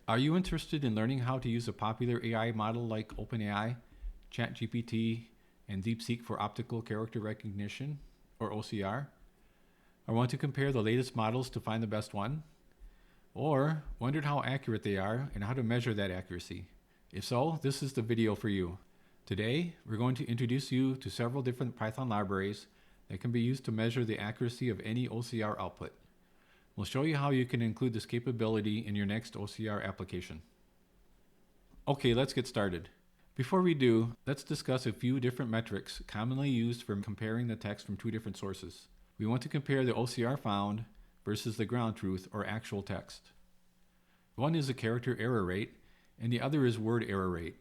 Are you interested in learning how to use a popular AI model like OpenAI, ChatGPT, and DeepSeek for optical character recognition, or OCR? Or want to compare the latest models to find the best one? Or wondered how accurate they are and how to measure that accuracy? If so, this is the video for you. Today, we're going to introduce you to several different Python libraries that can be used to measure the accuracy of any OCR output. We'll show you how you can include this capability in your next OCR application. Okay, let's get started. Before we do, let's discuss a few different metrics commonly used for comparing the text from two different sources. We want to compare the OCR found versus the ground truth or actual text. One is a character error rate, and the other is word error rate,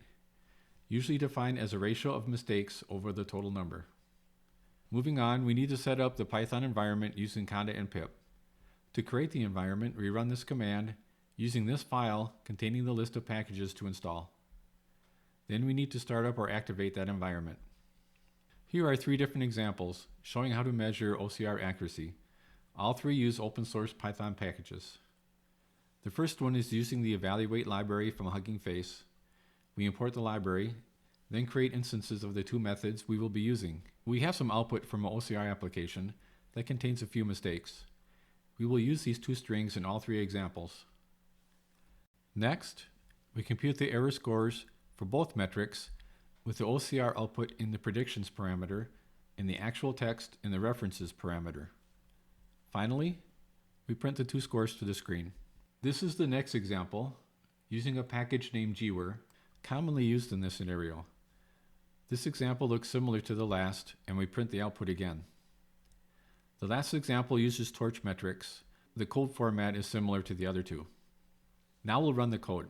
usually defined as a ratio of mistakes over the total number. Moving on, we need to set up the Python environment using conda and pip. To create the environment, we run this command using this file containing the list of packages to install. Then we need to start up or activate that environment. Here are three different examples showing how to measure OCR accuracy. All three use open source Python packages. The first one is using the evaluate library from Hugging Face. We import the library, then create instances of the two methods we will be using. We have some output from an OCR application that contains a few mistakes. We will use these two strings in all three examples. Next, we compute the error scores for both metrics with the OCR output in the predictions parameter and the actual text in the references parameter. Finally, we print the two scores to the screen. This is the next example using a package named Jiwer, commonly used in this scenario. This example looks similar to the last, and we print the output again. The last example uses TorchMetrics. The code format is similar to the other two. Now we'll run the code.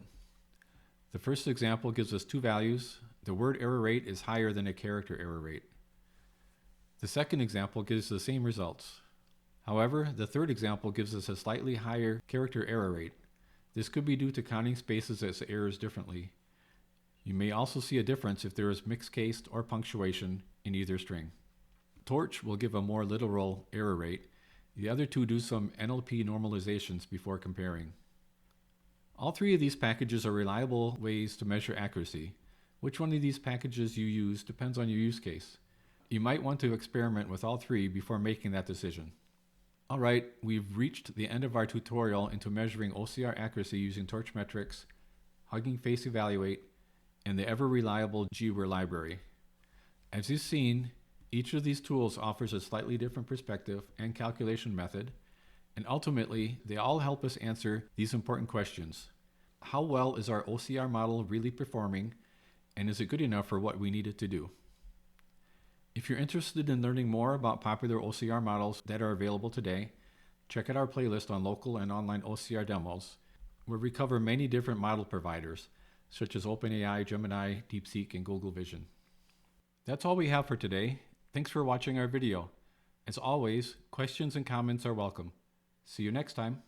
The first example gives us two values. The word error rate is higher than a character error rate. The second example gives the same results. However, the third example gives us a slightly higher character error rate. This could be due to counting spaces as errors differently. You may also see a difference if there is mixed case or punctuation in either string. Torch will give a more literal error rate. The other two do some NLP normalizations before comparing. All three of these packages are reliable ways to measure accuracy. Which one of these packages you use depends on your use case. You might want to experiment with all three before making that decision. Alright, we've reached the end of our tutorial into measuring OCR accuracy using TorchMetrics, Hugging Face Evaluate, and the ever-reliable Jiwer library. As you've seen, each of these tools offers a slightly different perspective and calculation method, and ultimately, they all help us answer these important questions. How well is our OCR model really performing, and is it good enough for what we need it to do? If you're interested in learning more about popular OCR models that are available today, check out our playlist on local and online OCR demos, where we cover many different model providers, such as OpenAI, Gemini, DeepSeek, and Google Vision. That's all we have for today. Thanks for watching our video. As always, questions and comments are welcome. See you next time.